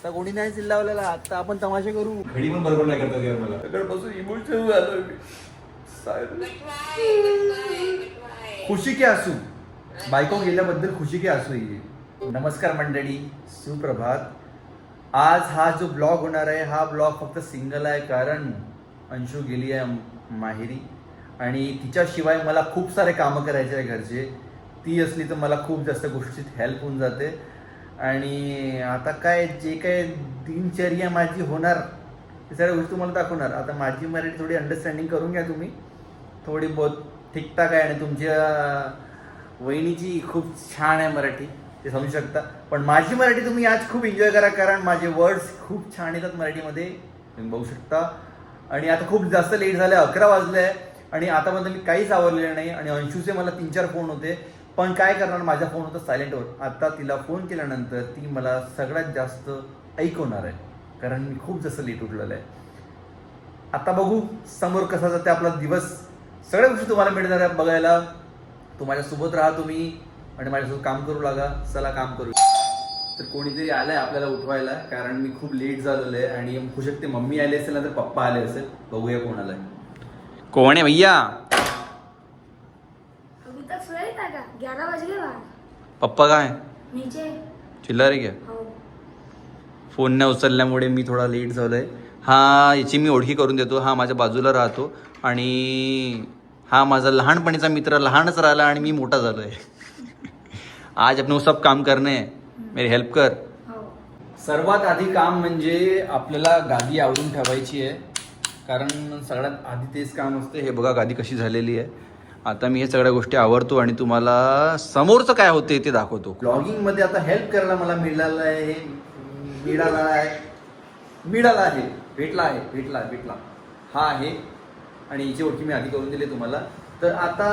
आता कोणी नाही चिल्लावलेला. आता आपण तमाशे करू. घडी पण बरोबर नाही करतात यार मला. सगळ्यापासून इमोशनल झालोय मी. खुशी के आसू. बायको गेल्याबद्दल खुशी के आसू ही. नमस्कार मंडळी, सुप्रभात. आज हा जो ब्लॉग होणार आहे हा ब्लॉग फक्त सिंगल आहे, कारण अंशू गेली आहे माहेरी आणि तिच्याशिवाय मला खूप सारे कामं करायचे आहे घरचे. ती असली तर मला खूप जास्त गोष्टीत हेल्प होऊन जाते. आणि आता काय जे काय दिनचर्या माझी होणार ते सगळ्या गोष्टी तुम्हाला दाखवणार. आता माझी मराठी थोडी अंडरस्टँडिंग करून घ्या तुम्ही, थोडी बहुत ठीकठाक आहे. आणि तुमच्या वहिनीची खूप छान आहे मराठी, ते समजू शकता. पण माझी मराठी तुम्ही आज खूप एन्जॉय करा, कारण माझे वर्ड्स खूप छान येतात मराठीमध्ये, तुम्ही बघू शकता. आणि आता खूप जास्त लेट झालं, 11 वाजले आहे आणि आतापर्यंत मी काहीच आवरलेलं नाही. आणि अंशूचे मला 3-4 फोन होते, पण काय करणार, माझा फोन होता सायलेंटवर. आता तिला फोन केल्यानंतर ती मला सगळ्यात जास्त ऐकवणार आहे, कारण मी खूप जास्त लेट उठलेलं आहे. आता बघू समोर कसा जाते आपला दिवस. सगळ्या गोष्टी तुम्हाला मिळणार आहे बघायला. तू माझ्यासोबत राहा तुम्ही आणि माझ्यासोबत काम करू लागा. चला काम करू. तर कोणीतरी आलंय आपल्याला उठवायला, कारण मी खूप लेट झालेलो आहे. आणि होऊ शकते मम्मी आली असेल ना तर पप्पा आले असेल. बघूया कोण आलाय. कोण आहे भैया? अभी तक सोया था क्या? 11 बज गए बाहर. पप्पा काय नीचे. चिल्ला रे क्या? हो. फोन नाही उचलल्यामुळे मी थोडा लेट झालोय. हा याची मी ओळखी करून देतो. हा माझ्या बाजूला राहतो आणि हा माझा लहानपणीचा मित्र, लहानच राहिला आणि मी मोठा झालोय. आज आपण सब काम करणे, मेरी हेल्प कर. हो. सर्वात आधी काम म्हणजे आपल्याला गादी आवरून ठेवायची आहे, कारण सगळ्यात आधी तेच काम असते. हे बघा गादी कशी झालेली आहे. आता मी हे सगळ्या गोष्टी आवरतो आणि तुम्हाला समोरचं काय होते ते दाखवतो. ब्लॉगिंगमध्ये आता हेल्प करायला मला मिळालं आहे, भेटला हा आहे. आणि हिची ओळखी मी आधी करून दिली तुम्हाला. तर आता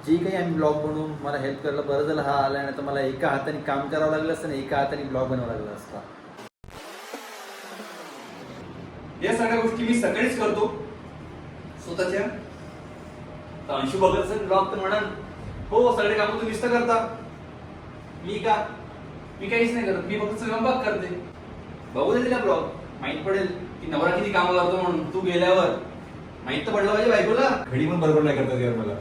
जे काही आम्ही ब्लॉग बनवून मला हेल्प करायला बरं झालं हा आला, नाही तर मला एका हाताने काम करावं लागलं असतं आणि एका हाताने ब्लॉग बनवावं लागला असता. या सगळ्या गोष्टी मी सगळेच करतो स्वतःच्या. अंशू बघत असेल ब्लॉग तर म्हणाल, हो सगळे काम तुम्हीच तर करता. मी काहीच नाही करत, मी फक्त सगळं बघ करते. बघू दे तिला ब्लॉग, माहित पडेल की नवरा किती कामं करतो म्हणून. तू गेल्यावर माहित तर पडलं पाहिजे बायकोला. घडी पण बरोबर नाही करतात यार मला.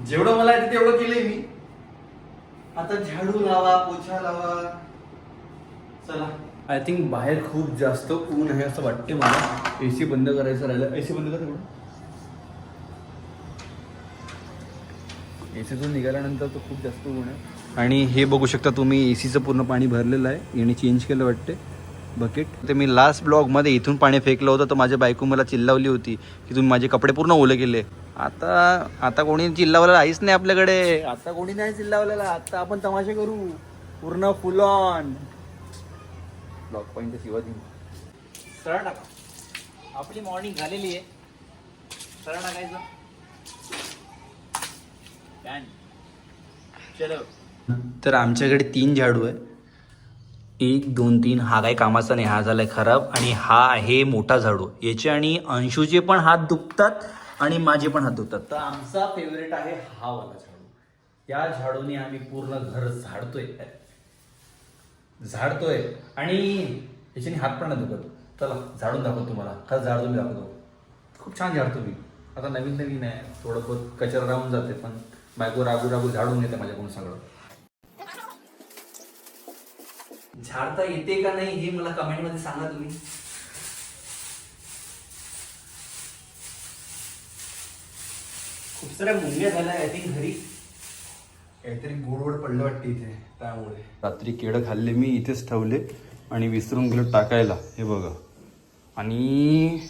जेवढं मला येतं तेवढं केलंय मी. आता झाडू लावा, पोछा लावा. चला. आय थिंक बाहेर खूप जास्त ऊन आहे असं वाटते मला. एसी बंद करायचं राहिलं. एसी बंद कर तेवढं. एसीतून निघाल्यानंतर तो खूप जास्त ऊन आहे. आणि हे बघू शकता तुम्ही, एसीचं पूर्ण पाणी भरलेलं आहे. याने चेंज केलं वाटते बकेट. ते मी लास्ट ब्लॉगमध्ये इथून पाणी फेकलं होतं, तर माझ्या बायको मला चिल्लावली होती की तुम्ही माझे कपडे पूर्ण ओले केले. आता कोणी चिल्लावलेलं आहेच नाही आपल्याकडे. आता कोणी नाही चिल्लावलेला. आता आपण तमाशे करू पूर्ण फुल ऑन. ब्लॉग पॉईंट शिवाजी सरळ टाका. आपली मॉर्निंग झालेली आहे. सरळ टाकायचं. चलो. तर आमच्याकडे 3 झाडू आहे. 1, 2, 3. हा काही कामाचा नाही, हा झालाय खराब. आणि हा आहे मोठा झाडू. याचे आणि अंशूचे पण हात दुखतात आणि माझे पण हात दुखतात. तर आमचा फेवरेट आहे हा वाला झाडू. या झाडूने आम्ही पूर्ण घर झाडतोय आणि याच्याने हात पण नाही दुखत. चला झाडून दाखवतो तुम्हाला. खरंच झाडू मी दाखवतो. खूप छान झाडतो मी. आता नवीन आहे, थोडं बहुत कचरा राहून जाते, पण बायको रागू झाडून येते माझ्याकडून सगळं. झाडता येते का नाही हे मला कमेंट मध्ये सांगा तुम्ही. खूप साऱ्या मुंग्या झाल्या आय थिंक घरी. काहीतरी गोडवड पडलं वाटते इथे, त्यामुळे. रात्री केळं खाल्ले मी, इथेच ठेवले आणि विसरून गेलो टाकायला. हे बघा. आणि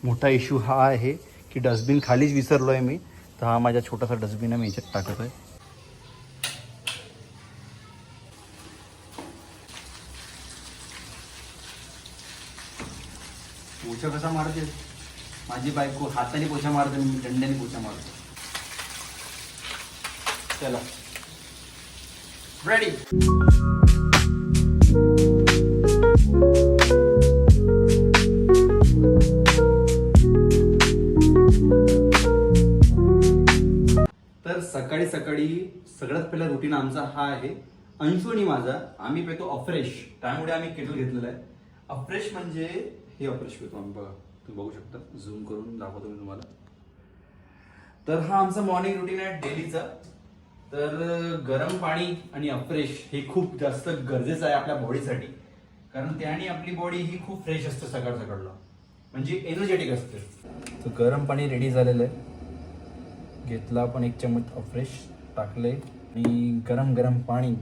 मोठा इश्यू हा आहे की डस्टबिन खालीच विसरलो आहे मी. तर हा माझा छोटासा डस्टबिन आहे, मी याच्यात टाकत आहे. पोछा कसा मारते माझी बायको? हाताने पोछा मारते, मी दंड्याने पोछा मारतो. चला रेडी. तर तर सकाळी सकाळी सगळ्यात पहिला रुटीन आमचा हा आहे. अंशू आणि माझा आम्ही पितो अफ्रेश, त्यामुळे आम्ही केटल घेतलेला आहे. अफ्रेश म्हणजे हे अफ्रेश पितो आम्ही. बघा तुम्ही बघू शकता, झूम करून दाखवतो मी तुम्हाला. तर हा आमचा मॉर्निंग रुटीन आहे डेलीचा. तर गरम पाणी आणि अफ्रेश हे खूप जास्त गरजेचं आहे आपल्या बॉडीसाठी, कारण त्याने आपली बॉडी ही खूप फ्रेश असते सकाळ सकाळला, म्हणजे एनर्जेटिक असते. तर गरम पाणी रेडी झालेलं आहे. घेतला आपण 1 चम्मच अफ्रेश टाकले आणि गरम गरम पाणी.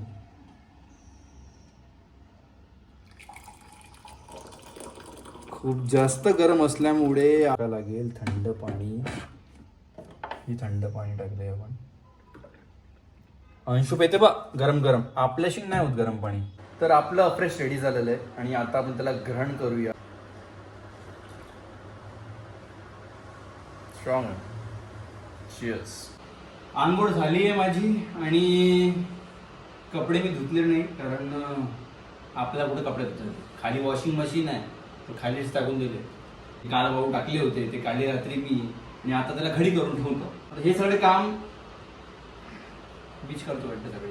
खूप जास्त गरम असल्यामुळे आपल्याला लागेल थंड पाणी. ही थंड पाणी टाकलंय आपण. अंशू पेते बा गरम गरम, आपल्याशी नाही होत गरम पाणी. तर आपलं अफ्रेश रेडी झालेलं आहे आणि आता आपण त्याला ग्रहण करूया. स्ट्रॉंग. चिअर्स. आंघोळ झाली आहे माझी आणि कपडे मी धुतले नाही, कारण आपल्याला कुठे कपडे धुतात. खाली वॉशिंग मशीन आहे, तर खालीच टाकून दिले. काल भाऊ टाकले होते, ते काली रात्री मी, आणि आता त्याला घडी करून ठेवतो. हे सगळे काम मीच करतो वाटतं.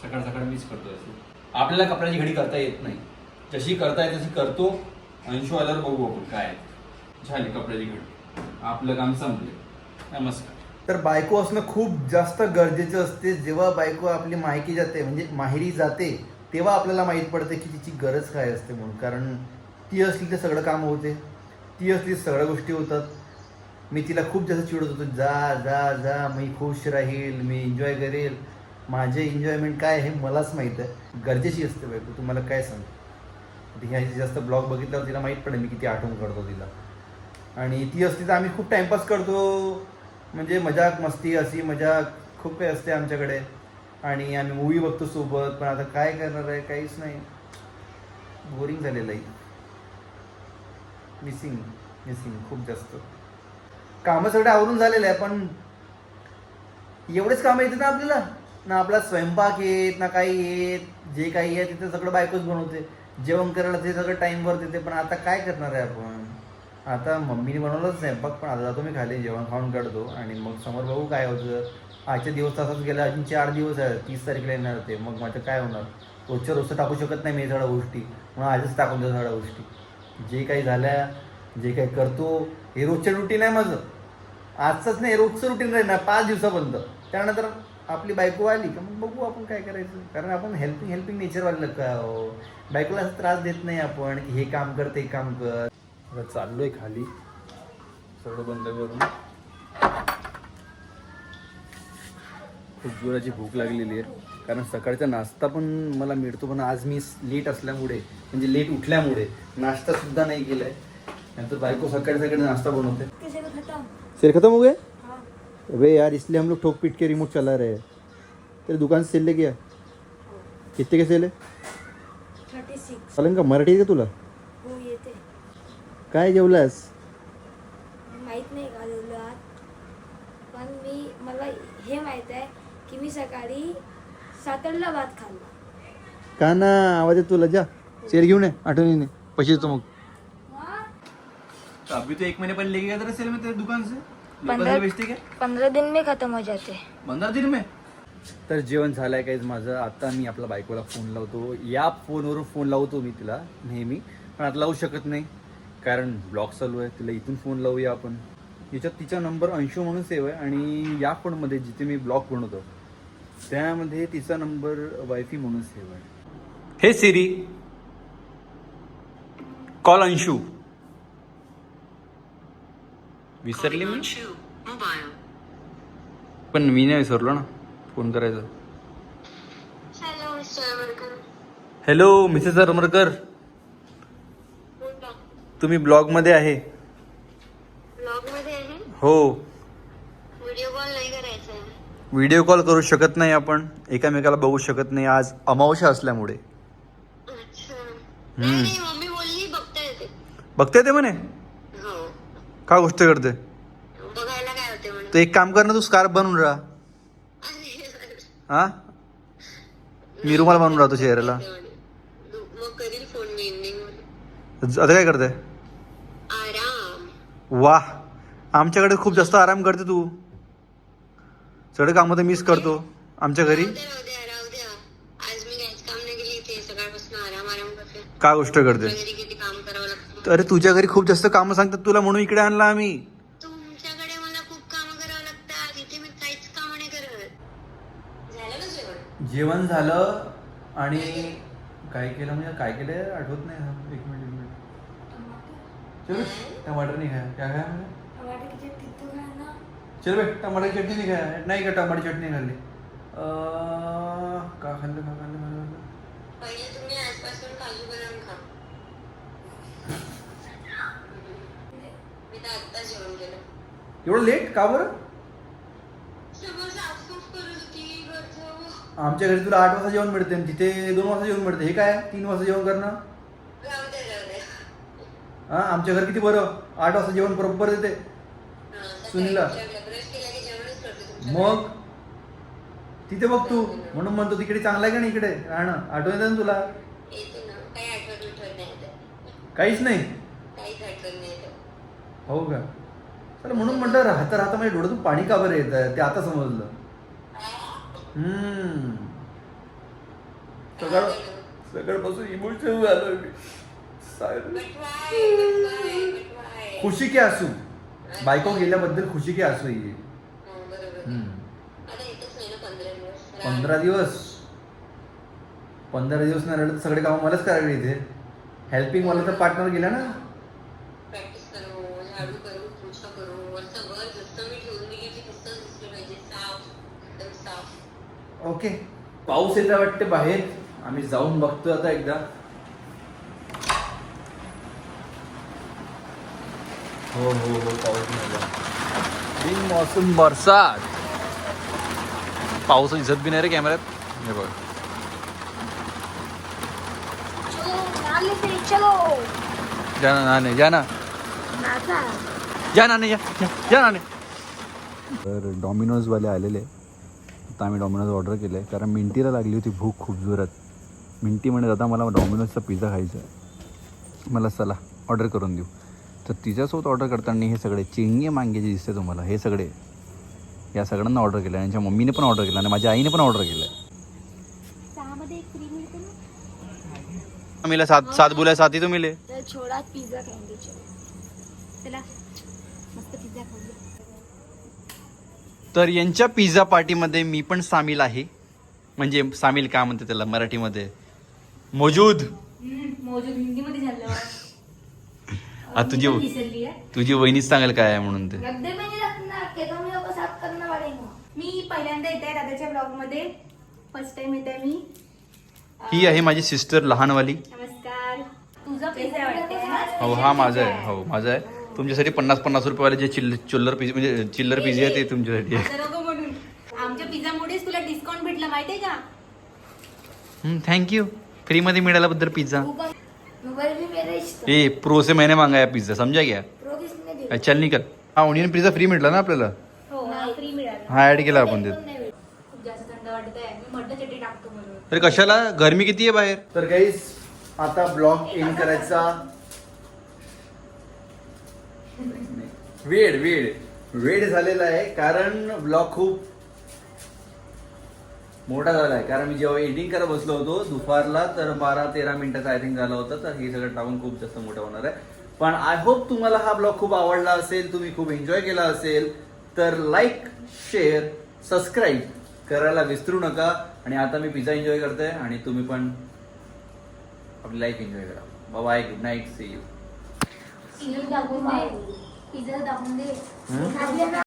सकाळ सकाळ मीच करतो. असे आपल्याला कपड्याची घडी करता येत नाही, जशी करता येत तशी करतो. अंशू आल्यावर बघू आपण काय. झाली कपड्याची घडी, आपलं काम संपले. नमस्कार. तर बायको असणं खूप जास्त गरजेचं असते. जेव्हा बायको आपली मायकी जाते, म्हणजे माहेरी जाते, तेव्हा आपल्याला माहीत पडते की तिची गरज काय असते म्हणून. कारण ती असली तर सगळं काम होते, ती असली तर सगळ्या गोष्टी होतात. मी तिला खूप जास्त चिडत होतो, जा जा जा, मी खुश राहील, मी एन्जॉय करेल. माझे एन्जॉयमेंट काय हे मलाच माहीत आहे. गरजेची असते बायको, तुम्हाला काय सांगतो. ह्याची जास्त ब्लॉग बघितल्यावर तिला माहीत पडेल मी किती आठवण करतो तिला. आणि ती असली तर आम्ही खूप टाईमपास करतो, म्हणजे मजाक मस्ती अशी मजाक खूप काही असते आमच्याकडे. आणि आम्ही मूवी बघतो सोबत. पण आता काय करणार आहे, काहीच नाही. बोरिंग झालेलं आहे. मिसिंग खूप जास्त. कामं सगळं आवरून झालेलं आहे, पण एवढेच कामं येतात ना आपल्याला. ना आपला स्वयंपाक येत ना काही येत. जे काही आहे तिथे सगळं बायकोच बनवते. जेवण करायला ते सगळं टाईमवर देते. पण आता काय करणार आहे आपण. आता मम्मीने बनवलंच स्वयंपाक, पण आता जातो मी खाली, जेवण खाऊन काढतो आणि मग समोर बघू काय होतं. आजच्या दिवस तसाच गेला, अजून 4 दिवस आहे. 30 तारखेला येणार ते. मग माझं काय होणार. रोजचं टाकू शकत नाही मी सगळ्या गोष्टी, म्हणून आजच टाकून देतो सगळ्या गोष्टी. जे काही झाल्या, जे काही करतो, हे रोजचं रुटीन आहे माझं. आजचंच नाही, रोजचं रुटीन राहील 5 दिवसापर्यंत. त्यानंतर आपली बायको आली का मग बघू आपण काय करायचं. कारण आपण हेल्पिंग नेचरवालं का हो. बायकोला असं त्रास देत नाही आपण की हे काम कर ते काम कर. चाललोय खाली, सगळं बंद करून. खूप जोराची भूक लागलेली आहे, कारण सकाळचा नाश्ता पण मला मिळतो, पण आज मी लेट असल्यामुळे, म्हणजे लेट उठल्यामुळे नाश्ता सुद्धा नाही केलाय. नंतर बायको सकाळी सकाळी नाश्ता बनवते. सेल खत्म हो गए? अबे यार, इसलिए हम लोग ठोक पीट के रिमोट चला रहे हैं. तेरे दुकान से सेल ले गया? कितने के सेल है? 36. चालेल का? मराठी आहे का तुला? हो येते. काय जेवलास? माहित नाही का जेवलो आज, पण मला हे माहित आहे की मी सकाळी 7ला भात खाल्ला. का ना आवाज येतो तुला. जा सेल घेऊन ये आठवणीने, पैसे देतो मग. अभी तो 1 महीने पहले लेके गया था सेल में तेरे दुकान से. 15 दिन में खत्म हो जाते. 15 दिन में. तर जेवण झालंय काहीच माझं. आता मी आपल्या बायकोला फोन लावतो. या फोनवरून फोन लावतो मी तिला नेहमी, पण आता लावू शकत नाही कारण ब्लॉग चालू आहे. तिला इथून फोन लावूया आपण. याच्यात तिचा नंबर अंशू म्हणून सेव्ह आहे, आणि या फोनमध्ये जिथे मी ब्लॉग बनवतो त्यामध्ये तिचा नंबर वायफी म्हणून सेव्ह आहे. हे सिरी, कॉल अंशू. विसरली मी, पण मी नाही विसरलो ना फोन करायचं. हॅलो मिसेस अरमरकर, तुम्ही ब्लॉग मध्ये आहे. ब्लॉग मध्ये आहे? हो. व्हिडिओ कॉल नाही करायचा. व्हिडिओ कॉल करू शकत नाही आपण, एकामेकाला बघू शकत नाही आज अमावस्या असल्यामुळे. अच्छा. नाही मम्मी बोलली बघता येते. बघते ते म्हणे. हो. का गोष्ट करते. बघायला काय होते म्हणे. तर एक काम कर ना, तू स्कार्फ बनवून राहा. हा, मी रुमाल बनवून राहतो चेहऱ्याला. मग करील फोन मी इव्हनिंग. आता काय करते. आराम. वाह, आमच्याकडे खूप जास्त आराम करते तू. सगळे कामं तर मीच करतो आमच्या घरी. राहू द्या. आज मी काहीच काम नाही केली इथे. सकाळपासून आराम करते. काय गोष्ट करते? घरी किती काम करावं लागतं. अरे तुझ्या घरी खूप जास्त कामं सांगतात तुला, म्हणून इकडे आणला आम्ही. तुमच्याकडे मला खूप काम करावं लागतात. इथे मी काहीच काम नाही करत. झालं ना जेवण? जेवण झालं. आणि काय केलं म्हणजे काय केलं आठवत नाही. एक मिनिट चलो टमाटर नाही खाया. क्या खाया म्हणजे टमाटर की चटणी तू खा ना. चल बे टमाटर चटणी नाही खाया. नाही का टमाटर चटणी खाल्ली. का खाल्लं पहिले तुम्ही आजपासून काजू बदाम खा. मी तर आत्ता जेवण केलं. एवढं लेट का बरं? सगळं साफसूफ करत होती घरचं. आमच्या घरी तुला 8 वाजता जेवण मिळते आणि तिथे 2 वाजता जेवण मिळते. हे काय 3 वाजता जेवण करणं? राहू दे. हा आमच्या घर किती बरं 8 वाजता जेवण बरोबर देते. सुनीला. ब्रश केला की जेवणच करते तुमच्या. मग तिथे बघ तू म्हणून म्हणतो तिकडे चांगलं आहे का नाही इकडे राहणं. आठवण येतं ना तुला? येते ना. काही आठवण नाही येत. काहीच नाही. काहीच आठवण नाही येत. हो का? चला म्हणून म्हटलं राहता राहता माझ्या डोळ्यातून पाणी का बरं येत आहे ते आता समजलं. सकाळपासून इमोशनल झालो मी. खुशी के आसू. बायको गेल्याबद्दल खुशी के आसू ये. बरोबर. आता येतच नाही ना 15 दिवस. 15 दिवस 15 दिवस नाही रडत. सगळे कामं मलाच करायला इथे. हेल्पिंग मला तर पार्टनर गेला ना. प्रॅक्टिस करू, झाडू करू, पोछा करू. वरचं घर जसं मी ठेवून दिली की तसंच दिसलं पाहिजे. साफ, एकदम साफ. ओके. पाऊस येता वाटते बाहेर. आम्ही जाऊन बघतो आता एकदा. हो पाऊस बिन मौसम बरसात. पाऊस दिसत बी नाही रे कॅमेऱ्यात. हे बघ. चलो जा ना जा ना तर डॉमिनोजवाले आलेले. आता आम्ही डॉमिनोज ऑर्डर केलं आहे कारण मिंटीला लागली होती भूक खूप जोरात. मिंटी म्हणत आता मला डॉमिनोजचा पिझ्झा खायचा आहे. मला चला ऑर्डर करून देऊ. तर तिच्यासोबत ऑर्डर करताना हे सगळे चिंगे मांगे जे दिसते तुम्हाला हे सगळे या सगळ्यांना ऑर्डर केलं. यांच्या मम्मीने पण ऑर्डर केलं आणि माझ्या आईने पण ऑर्डर केलं. मिला सात बोला साथी तो मिले. तर छोडा पिझ्झा खाएंगे. चला मस्त पिझ्झा खाऊ. तर यांच्या पिझ्झा पार्टीमध्ये मी पण सामील आहे. म्हणजे सामील काय म्हणते त्याला मराठीमध्ये मौजूद. हिंदीमध्ये झालं. तुझी वहिनीच सांगेल काय आहे म्हणून ते. मी पहिल्यांदा येत आहे दादाच्या ब्लॉग मध्ये. फर्स्ट टाइम येत आहे मी. ही आहे माझी सिस्टर लहानवाली. नमस्कार. तुझं पिझ्झा वाटते. हो हा माझा आहे. हो माझा आहे. तुमच्यासाठी 50-50 रुपयेवाले जे चिल्लर पिझ्झा म्हणजे चिल्लर पिझ्झा आहे ते तुमच्यासाठी आहे. नको म्हणून आमच्या पिझ्झामुळेच तुला डिस्काउंट भेटला माहितीये का? थँक्यू. फ्री मध्ये मिळाल्याबद्दल पिझ्झा. मोबाईल भी मेरा इष्ट. ए प्रो से मैंने मांगाया पिझ्झा समजा क्या? प्रो किसने दिया? चल निकल. हा ऑनियन पिझ्झा फ्री भेटला ना आपल्याला. हो फ्री मिळाला. हा ऍड केला आपण ते. खूप जास्त थंड वाटत आहे. मी मटन चटणी टाकतो म्हणून. तर कशाला गरमी किती आहे बाहेर. तर गाईस आता ब्लॉग एंड करायचा वेळ झालेला आहे कारण ब्लॉग खूप मोठा झाला आहे. कारण मी जेव्हा एडिटिंग करत बसलो होतो दुपारला तर 12-13 मिनिटाचा आय थिंक झाला होता. तर हे सगळं टाकून खूप जास्त मोठा होणार आहे. पण आय होप तुम्हाला हा ब्लॉग खूप आवडला असेल. तुम्ही खूप एन्जॉय केला असेल. तर लाईक शेअर सबस्क्राईब करायला विसरू नका. आणि आता मी पिझ्झा एन्जॉय करतोय आणि तुम्ही पण आपली लाईफ एन्जॉय करा. Bye good night see you. Pizza दाखवून दे.